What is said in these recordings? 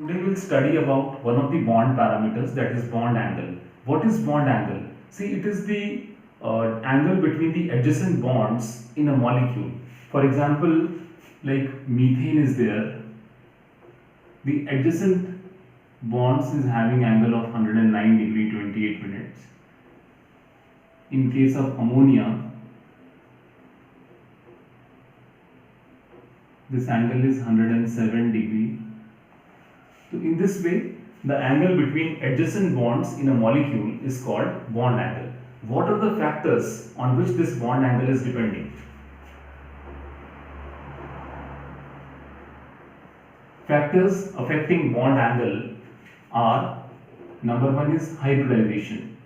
Today we'll study about one of the bond parameters, that is bond angle. What is bond angle? See, it is the angle between the adjacent bonds in a molecule. For example, like methane is there, the adjacent bonds is having angle of 109 degree 28 minutes. In case of ammonia, this angle is 107 degree. So in this way, the angle between adjacent bonds in a molecule is called bond angle. What are the factors on which this bond angle is depending? Factors affecting bond angle are: number one is hybridization.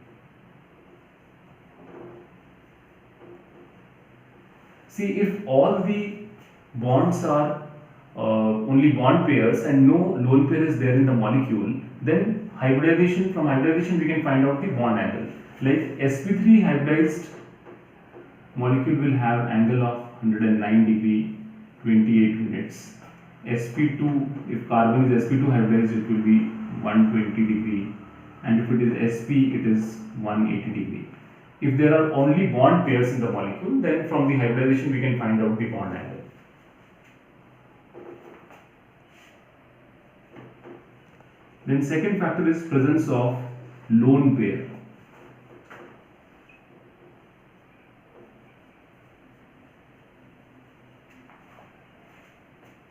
See, if all the bonds are only bond pairs and no lone pair is there in the molecule, then from hybridization we can find out the bond angle. Like sp3 hybridized molecule will have angle of 109 degree 28 minutes. sp2, if carbon is sp2 hybridized, it will be 120 degree, and if it is sp, it is 180 degree. If there are only bond pairs in the molecule, then from the hybridization we can find out the bond angle. Then second factor is presence of lone pair.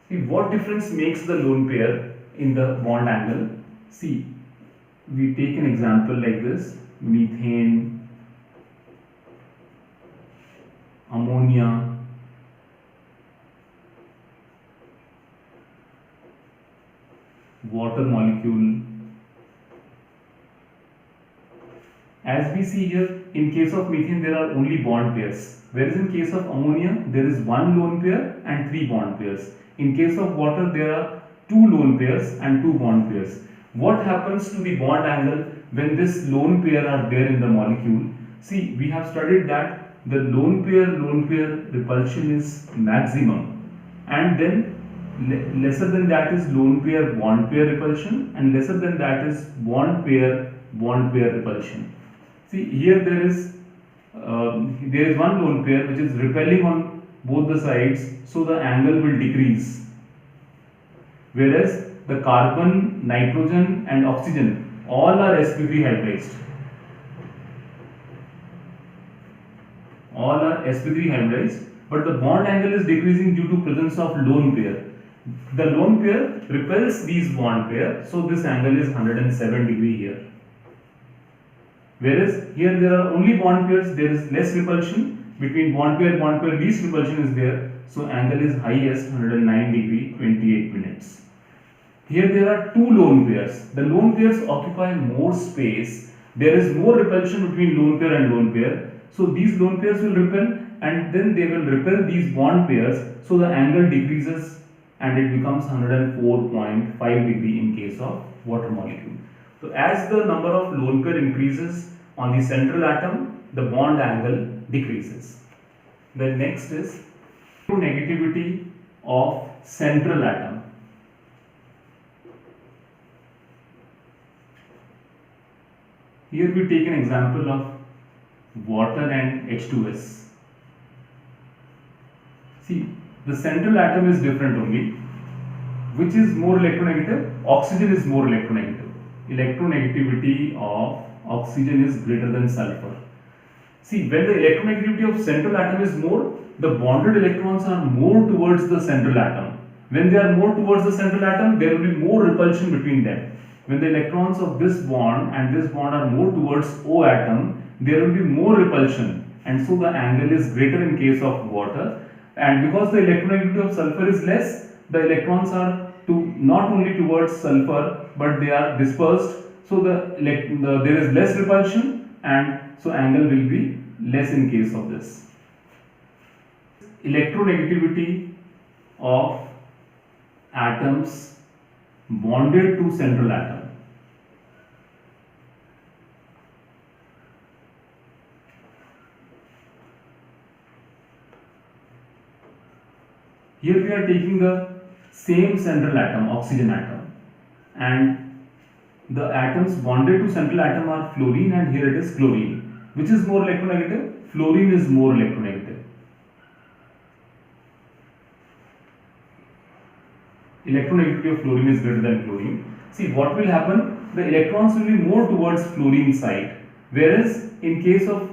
See, what difference makes the lone pair in the bond angle? See, we take an example like this: methane, ammonia, water molecule. As we see here, in case of methane there are only bond pairs, whereas in case of ammonia there is one lone pair and three bond pairs. In case of water there are two lone pairs and two bond pairs. What happens to the bond angle when this lone pair are there in the molecule? See, we have studied that the lone pair repulsion is maximum, and then lesser than that is lone pair bond pair repulsion, and lesser than that is bond pair repulsion. See, here there is one lone pair which is repelling on both the sides, so the angle will decrease, whereas the carbon, nitrogen and oxygen all are sp3 hybridized. All are sp3 hybridized, but the bond angle is decreasing due to presence of lone pair. The lone pair repels these bond pair, so this angle is 107 degree here. Whereas here there are only bond pairs, there is less repulsion between bond pair, least repulsion is there, so angle is highest 109 degree 28 minutes. Here there are two lone pairs. The lone pairs occupy more space. There is more repulsion between lone pair and lone pair. So these lone pairs will repel, and then they will repel these bond pairs, so the angle decreases and it becomes 104.5 degree in case of water molecule. So as the number of lone pair increases on the central atom, the bond angle decreases. The next is negativity of central atom. Here we take an example of water and H2S. See, the central atom is different only. Which is more electronegative? Oxygen is more electronegative. Electronegativity of oxygen is greater than sulfur. See, when the electronegativity of central atom is more, the bonded electrons are more towards the central atom. When they are more towards the central atom, there will be more repulsion between them. When the electrons of this bond and this bond are more towards O atom, there will be more repulsion, and so the angle is greater in case of water. And because the electronegativity of sulfur is less, the electrons are not only towards sulfur, but they are dispersed, so there is less repulsion, and so angle will be less in case of this. Electronegativity of atoms bonded to central atom. Here we are taking the same central atom, oxygen atom. and the atoms bonded to central atom are fluorine, and here it is chlorine. Which is more electronegative? Fluorine is more electronegative. Electronegativity of fluorine is greater than chlorine. See what will happen? The electrons will be more towards fluorine side, whereas in case of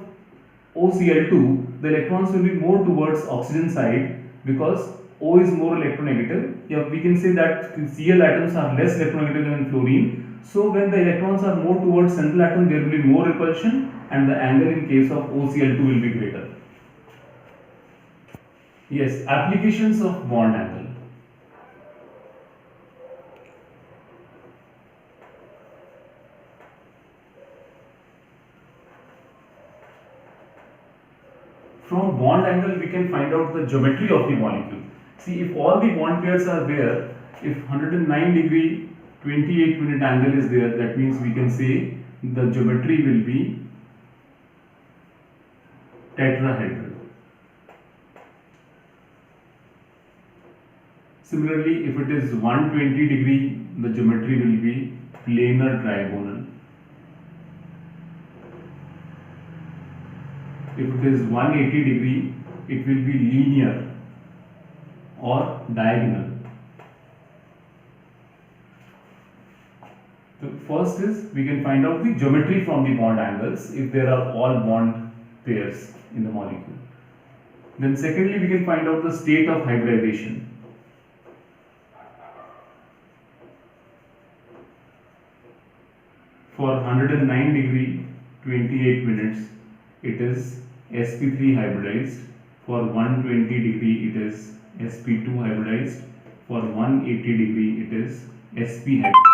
OCl2, the electrons will be more towards oxygen side because O is more electronegative. Yeah, we can say that Cl atoms are less electronegative than fluorine. So when the electrons are more towards central atom, there will be more repulsion, and the angle in case of OCl2 will be greater. Yes, applications of bond angle. From bond angle, we can find out the geometry of the molecule. See, if all the bond pairs are there, if 109 degree 28 minute angle is there, that means we can say the geometry will be tetrahedral. Similarly, if it is 120 degree, the geometry will be planar trigonal. If it is 180 degree, it will be linear or diagonal. So first is we can find out the geometry from the bond angles if there are all bond pairs in the molecule. Then secondly, we can find out the state of hybridization. For 109 degree 28 minutes, it is sp3 hybridized. For 120 degree, it is sp2 hybridized. For 180 degree, it is sp hybridized.